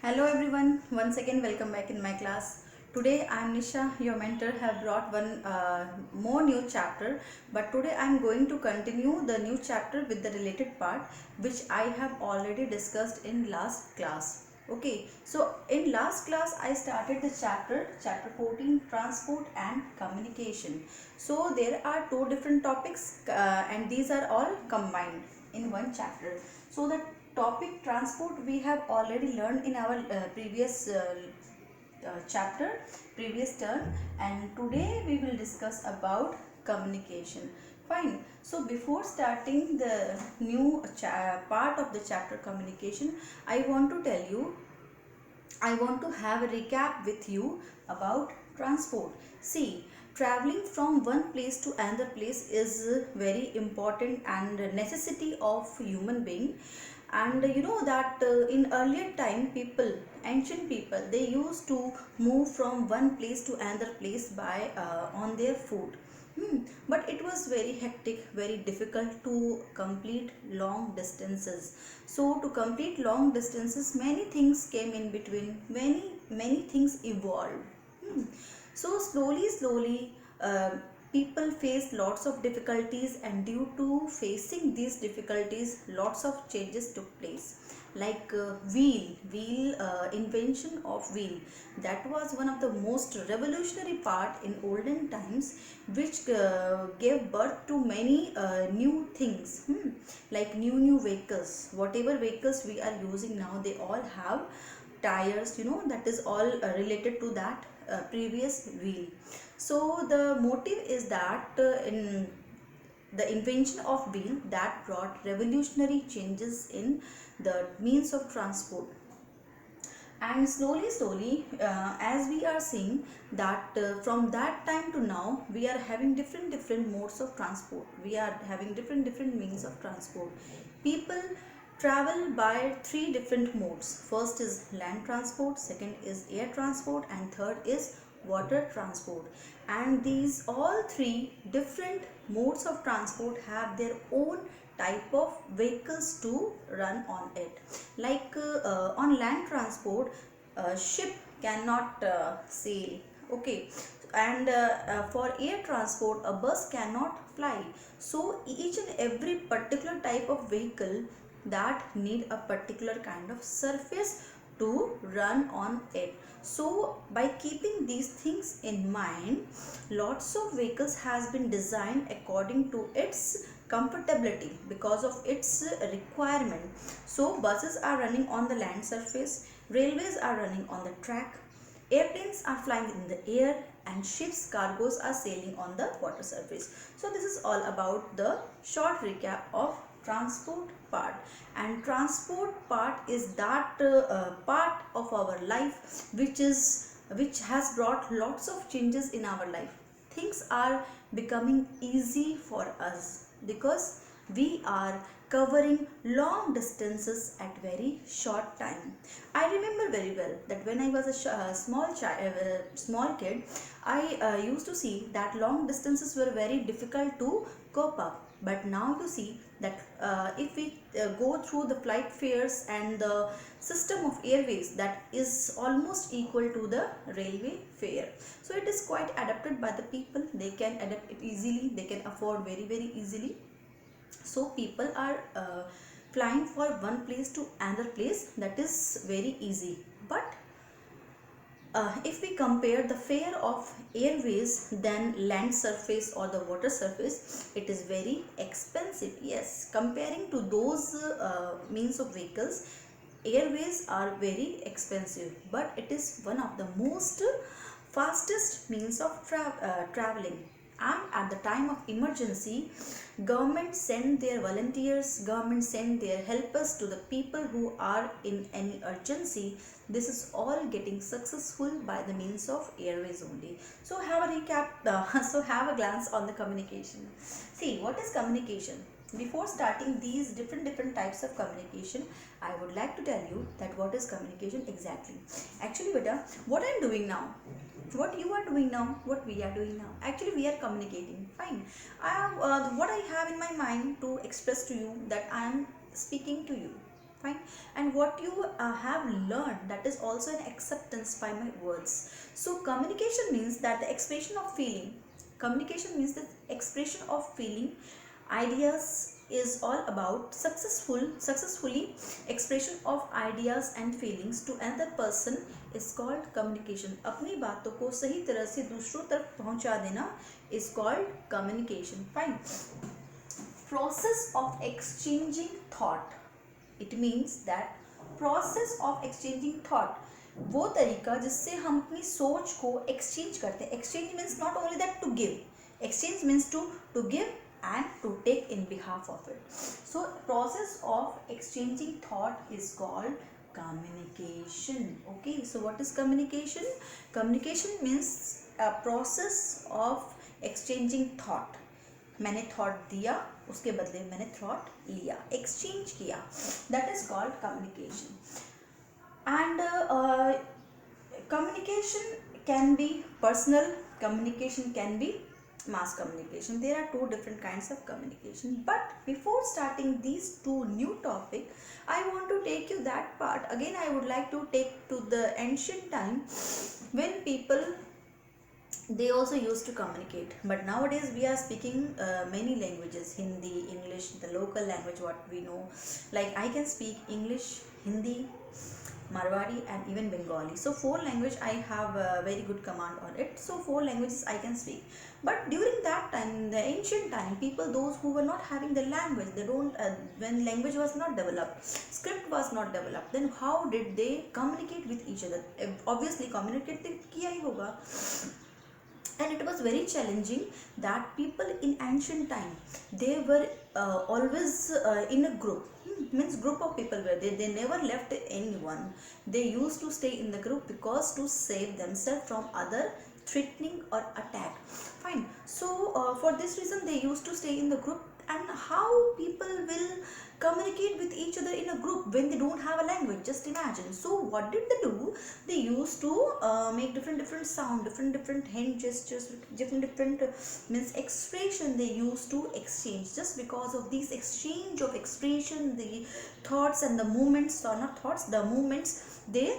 Hello everyone, once again welcome back in my class. Today I am Nisha, your mentor, have brought one more new chapter, but today I am going to continue the new chapter with the related part which I have already discussed in last class. Okay, so in last class I started the chapter 14, transport and communication. So there are two different topics and these are all combined in one chapter. So the topic transport we have already learned in our previous chapter, previous term, and today we will discuss about communication. Fine. So before starting the new part of the chapter communication, I want to tell you, I want to have a recap with you about transport. See, traveling from one place to another place is very important and a necessity of human being. And you know that in earlier time, ancient people, they used to move from one place to another place by on their foot. But it was very hectic, very difficult to complete long distances. So to complete long distances, many things came in between, many things evolved. So slowly, people faced lots of difficulties, and due to facing these difficulties, lots of changes took place. Like wheel invention of wheel, that was one of the most revolutionary part in olden times, which gave birth to many new things, like new vehicles. Whatever vehicles we are using now, they all have tires, that is all related to that previous wheel. So the motive is that in the invention of wheel that brought revolutionary changes in the means of transport. And slowly, as we are seeing that from that time to now, we are having different modes of transport, we are having different means of transport. People travel by three different modes. First is land transport, second is air transport, and third is water transport. And these all three different modes of transport have their own type of vehicles to run on it. Like on land transport, ship cannot sail. Okay, and for air transport, a bus cannot fly. So each and every particular type of vehicle that need a particular kind of surface to run on it. So by keeping these things in mind, lots of vehicles has been designed according to its comfortability because of its requirement. So buses are running on the land surface, railways are running on the track, airplanes are flying in the air, and ships cargoes are sailing on the water surface. So this is all about the short recap of transport part. And transport part is that part of our life which has brought lots of changes in our life. Things are becoming easy for us because we are covering long distances at very short time. I remember very well that when I was a small kid, I used to see that long distances were very difficult to cope up. But now you see that if we go through the flight fares and the system of airways, that is almost equal to the railway fare. So it is quite adapted by the people. They can adapt it easily, they can afford very easily. So people are flying for one place to another place, that is very easy. But if we compare the fare of airways than land surface or the water surface, it is very expensive. Yes, comparing to those means of vehicles, airways are very expensive, but it is one of the most fastest means of traveling. And at the time of emergency, government send their volunteers, government send their helpers to the people who are in any urgency. This is all getting successful by the means of airways only. So have a recap, so have a glance on the communication. See, what is communication? Before starting these different types of communication, I would like to tell you that what is communication exactly. Actually beta, what I am doing now, what you are doing now, what we are doing now, actually we are communicating. Fine, I have what I have in my mind to express to you, that I am speaking to you. Fine. And what you have learned, that is also an acceptance by my words. So communication means that the expression of feeling. Communication means the expression of feeling, ideas, is all about successfully expression of ideas and feelings to another person is called communication. अपनी बातों को सही तरह से दूसरों तक पहुंचा देना is called communication. Fine. Process of exchanging thought. It means that process of exchanging thought, वो तरीका जिससे हम अपनी सोच को exchange करते हैं. Exchange means not only that to give. Exchange means to give and to take in behalf of it. So process of exchanging thought is called communication. Okay, so what is communication? Communication means a process of exchanging thought. मैंने thought दिया, उसके बदले मैंने thought लिया, exchange किया, that is called communication. And communication can be personal, communication can be mass communication. There are two different kinds of communication. But before starting these two new topic, I want to take you that part again. I would like to take to the ancient time when people, they also used to communicate. But nowadays we are speaking many languages: Hindi, English, the local language what we know. Like I can speak English, Hindi, Marwari and even Bengali. So 4 language I have a very good command on it. So 4 languages I can speak. But during that time, the ancient time, people, those who were not having the language, they don't when language was not developed, script was not developed, then how did they communicate with each other? Obviously communicate kiya hi hoga. And it was very challenging that people in ancient time, they were always in a group. Means group of people were there, they never left anyone. They used to stay in the group because to save themselves from other threatening or attack. Fine. So for this reason they used to stay in the group. And how people will communicate with each other in a group when they don't have a language? Just imagine. So what did they do? They used to make different sound, different hand gestures, different means expression they used to exchange. Just because of this exchange of expression, the thoughts and the movements, or not thoughts, the movements, they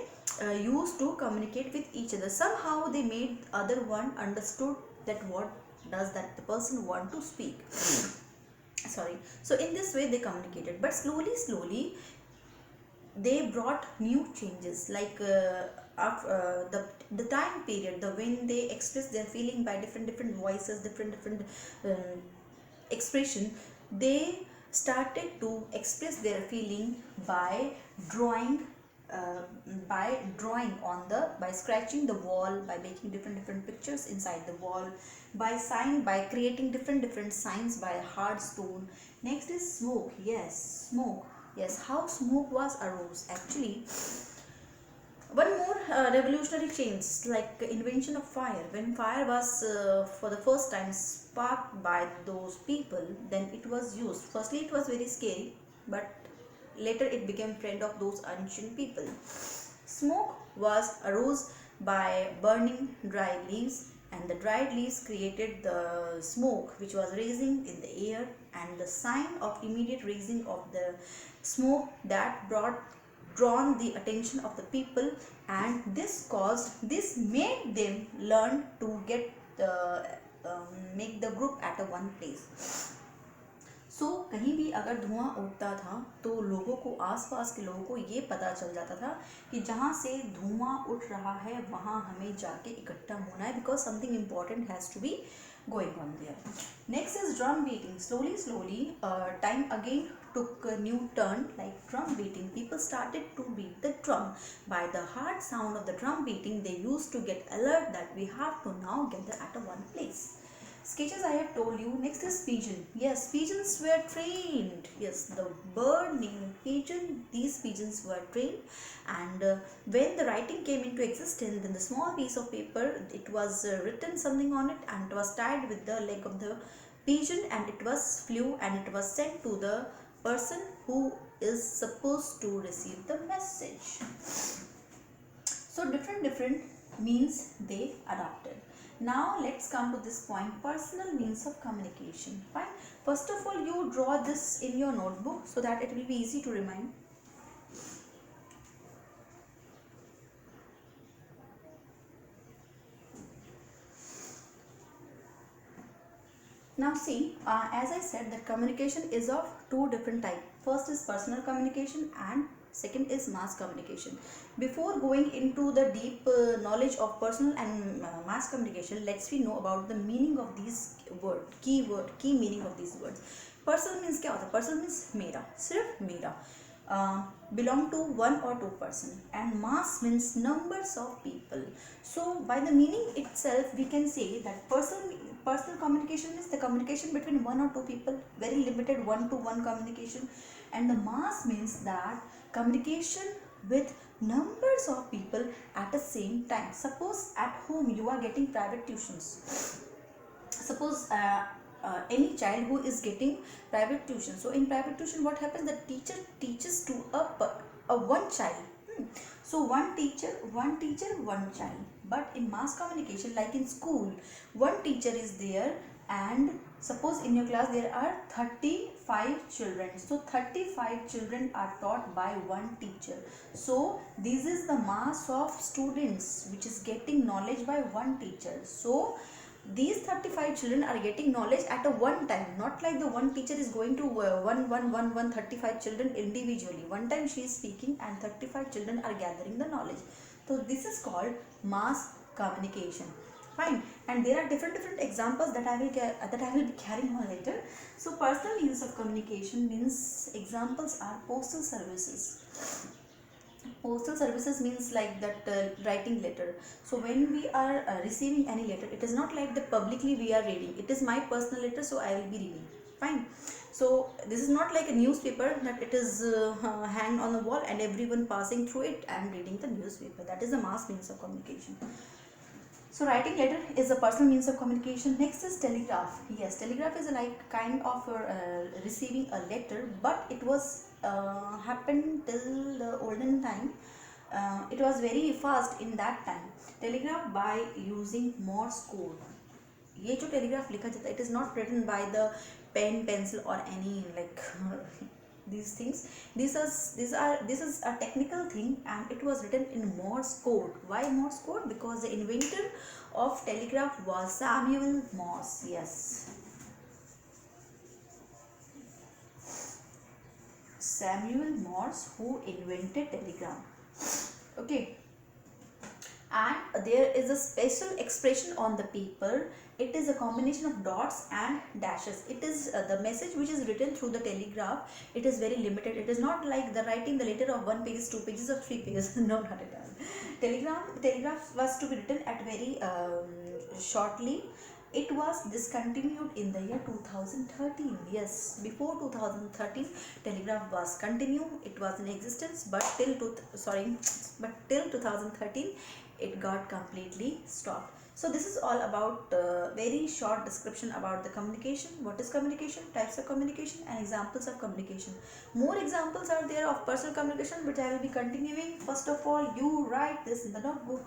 used to communicate with each other. Somehow they made other one understood that what does that the person want to speak. Sorry. So in this way they communicated. But slowly they brought new changes. Like after the time period, the when they express their feeling by different voices, different expression, they started to express their feeling by drawing, by scratching the wall, by making different pictures inside the wall, by creating different signs by hard stone. Next is smoke. Yes, smoke. Yes, how smoke was arose. Actually, one more revolutionary change, like invention of fire. When fire was for the first time sparked by those people, then it was used. Firstly it was very scary, but later it became friend of those ancient people. Smoke was arose by burning dry leaves, and the dried leaves created the smoke which was raising in the air, and the sign of immediate raising of the smoke that drawn the attention of the people, and this made them learn to get the make the group at a one place. सो कहीं भी अगर धुआं उठता था तो लोगों को, आसपास के लोगों को ये पता चल जाता था कि जहाँ से धुआं उठ रहा है वहाँ हमें जाके इकट्ठा होना है, because something important has to be going on there. Next is drum beating. Slowly time again took a new turn, like drum beating. People started to beat the drum. By the hard sound of the drum beating, they used to get alert that we have to now gather at a one place. Sketches I have told you. Next is pigeon. Yes, pigeons were trained. Yes, the bird named pigeon, these pigeons were trained. And when the writing came into existence, then the small piece of paper, it was written something on it, and it was tied with the leg of the pigeon, and it was flew, and it was sent to the person who is supposed to receive the message. So different means they adopted. Now let's come to this point, personal means of communication. Fine. First of all, you draw this in your notebook so that it will be easy to remind. Now see, as I said, that communication is of two different types. First is personal communication and second is mass communication. Before going into the deep knowledge of personal and mass communication, let's we know about the meaning of these key meaning of these words. Personal means क्या होता है? Personal means मेरा, सिर्फ मेरा. Belong to one or two person, and mass means numbers of people. So by the meaning itself we can say that personal communication is the communication between one or two people, very limited one to one communication, and the mass means that communication with numbers of people at the same time. Suppose at home you are getting private tuitions. Suppose any child who is getting private tuition. So in private tuition what happens, the teacher teaches to a one child. So one teacher, one child. But in mass communication, like in school, one teacher is there, and suppose in your class there are 35 children. So 35 children are taught by one teacher. So this is the mass of students which is getting knowledge by one teacher. So these 35 children are getting knowledge at a one time, not like the one teacher is going to 35 children individually. One time she is speaking and 35 children are gathering the knowledge. So this is called mass communication. Fine. And there are different examples that I will be carrying on later. So personal means of communication means examples are postal services. Postal services means like that writing letter. So when we are receiving any letter, it is not like that publicly we are reading. It is my personal letter, so I will be reading. Fine. So this is not like a newspaper that it is hanged on the wall and everyone passing through it and reading the newspaper. That is the mass means of communication. So writing letter is a personal means of communication. Next is telegraph. Yes, telegraph is like kind of receiving a letter, but it was happened till the olden time. It was very fast in that time. Telegraph by using Morse code. ये जो telegraph लिखा जाता है, it is not written by the pen, pencil or any like these things. This is a technical thing, and it was written in Morse code. Why Morse code? Because the inventor of telegraph was Samuel Morse. Yes, Samuel Morse, who invented telegram. Okay. And there is a special expression on the paper. It is a combination of dots and dashes. It is the message which is written through the telegraph. It is very limited. It is not like the writing the letter of 1 page, 2 pages or 3 pages. No, not at all. Telegraph was to be written at very shortly. It was discontinued in the year 2013. Yes, before 2013, telegraph was continued. It was in existence, but till 2013, it got completely stopped. So this is all about very short description about the communication. What is communication, types of communication, and examples of communication. More examples are there of personal communication, which I will be continuing. First of all, you write this in the notebook.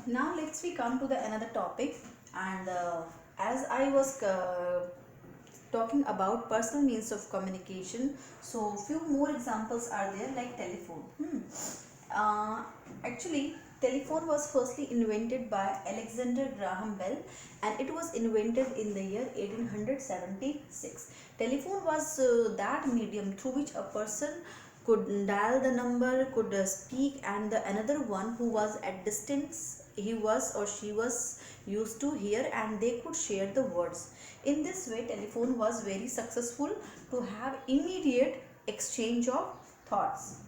Now let's we come to the another topic, and as I was talking about personal means of communication, so few more examples are there, like telephone. Actually, telephone was firstly invented by Alexander Graham Bell, and it was invented in the year 1876. Telephone was that medium through which a person could dial the number, could speak, and the another one who was at distance, he was or she was used to hear, and they could share the words. In this way, telephone was very successful to have immediate exchange of thoughts.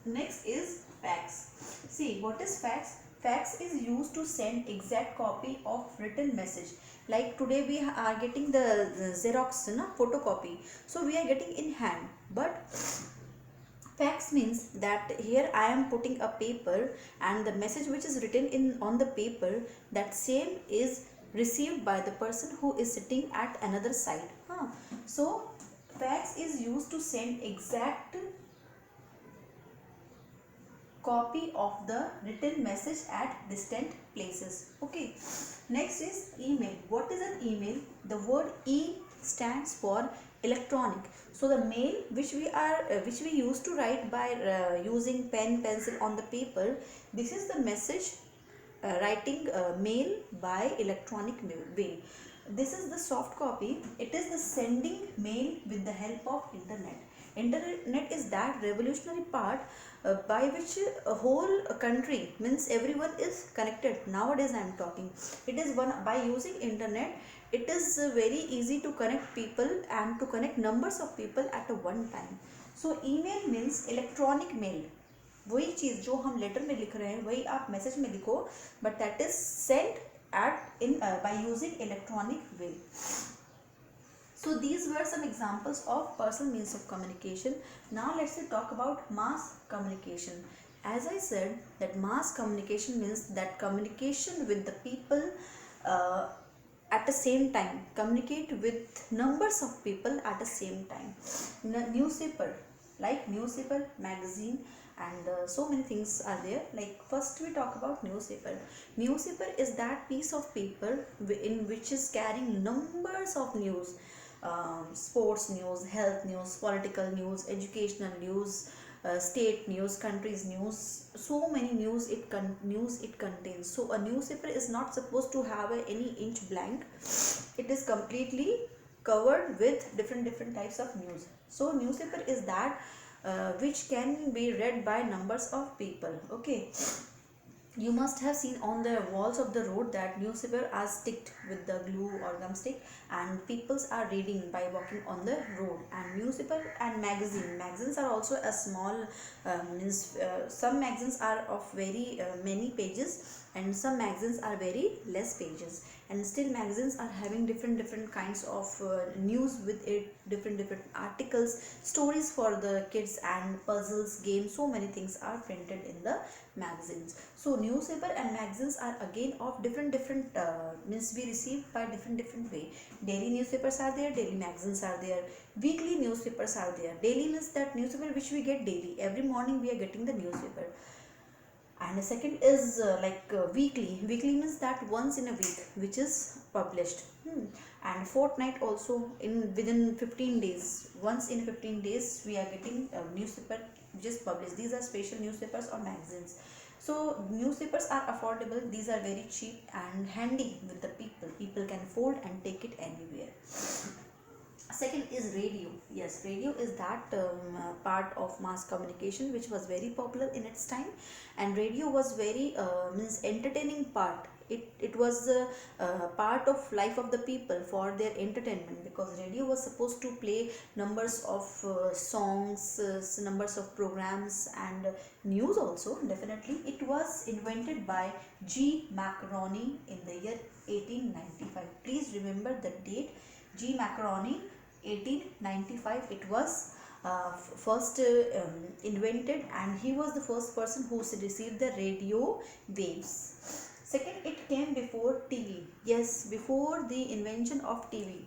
Next is fax. See, what is fax? Fax is used to send exact copy of written message. Like today we are getting the Xerox, photocopy. So we are getting in hand. But fax means that here I am putting a paper, and the message which is written on the paper, that same is received by the person who is sitting at another side. So fax is used to send exact copy of the written message at distant places. Okay. Next is email. What is an email? The word E stands for electronic. So the mail which we used to write by using pen pencil on the paper, this is the message writing mail by electronic way. This is the soft copy. It is the sending mail with the help of internet. Internet is that revolutionary part by which a whole country, means everyone is connected. Nowadays I am talking, it is one by using internet. It is very easy to connect people and to connect numbers of people at a one time. So email means electronic mail. वही चीज़ जो हम letter में लिख रहे हैं वही आप message में लिखो, but that is sent at in by using electronic way. So these were some examples of personal means of communication. Now let's talk about mass communication. As I said, that mass communication means that communication with the people uh, at the same time, communicate with numbers of people at the same time. Newspaper, like newspaper, magazine, and so many things are there. Like first we talk about newspaper. Newspaper is that piece of paper in which is carrying numbers of news, sports news, health news, political news, educational news, state news, countries news, so many news it contains. So a newspaper is not supposed to have any inch blank. It is completely covered with different types of news. So newspaper is that which can be read by numbers of people. Okay, you must have seen on the walls of the road that newspaper are sticked with the glue or gum stick, and peoples are reading by walking on the road. And newspaper and magazines are also a small some magazines are of very many pages, and some magazines are very less pages. And still magazines are having different kinds of news with it, different articles, stories for the kids, and puzzles, games, so many things are printed in the magazines. So newspaper and magazines are again of different means we receive by different way. Daily newspapers are there, daily magazines are there, weekly newspapers are there. Daily means that newspaper which we get daily, every morning we are getting the newspaper. And the second is weekly means that once in a week which is published. And fortnight also, in within 15 days, once in 15 days we are getting a newspaper which is published. These are special newspapers or magazines. So newspapers are affordable, these are very cheap and handy with the people can fold and take it anywhere. Second is radio. Yes, radio is that part of mass communication which was very popular in its time. And radio was very means entertaining part. It was part of life of the people for their entertainment, because radio was supposed to play numbers of songs, numbers of programs, and news also. Definitely it was invented by G. Macaroni in the year 1895. Please remember the date, G. Macaroni, 1895. It was first invented, and he was the first person who received the radio waves. Second, it came before TV. Yes, before the invention of TV,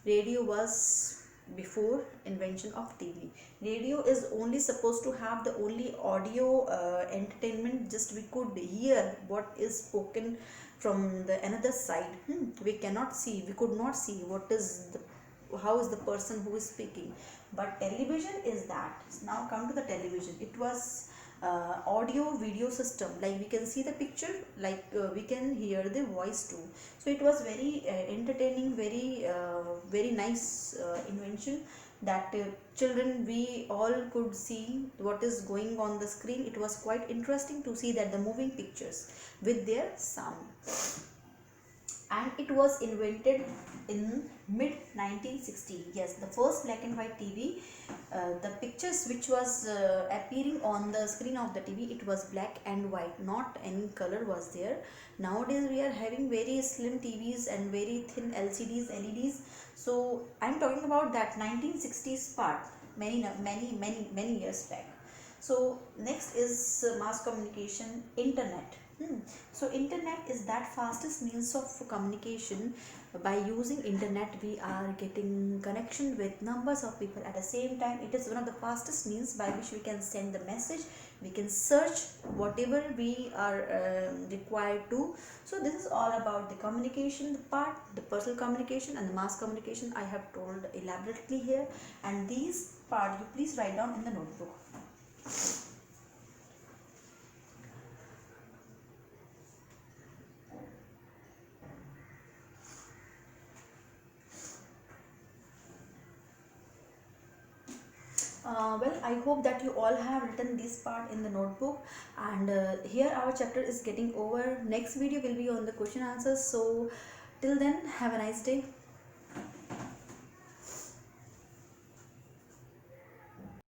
radio was before invention of TV. Radio is only supposed to have the only audio entertainment, just we could hear what is spoken from the another side. We cannot see, we could not see what is the, how is the person who is speaking. But television is that. Now come to the television. It was audio video system, like we can see the picture, like we can hear the voice too. So it was very entertaining, very nice invention, that children, we all could see what is going on the screen. It was quite interesting to see that the moving pictures with their sound. And it was invented in mid 1960. Yes, the first black and white TV, the pictures which was appearing on the screen of the TV, it was black and white, not any color was there. Nowadays we are having very slim TVs and very thin LCDs, LEDs. So I'm talking about that 1960s part, many years back. So next is mass communication, internet. So internet is that fastest means of communication. By using internet we are getting connection with numbers of people at the same time. It is one of the fastest means by which we can send the message, we can search whatever we are required to. So this is all about the communication part, the personal communication and the mass communication I have told elaborately here, and these part you please write down in the notebook. Well, I hope that you all have written this part in the notebook, and here our chapter is getting over. Next video will be on the question answers. So till then, have a nice day.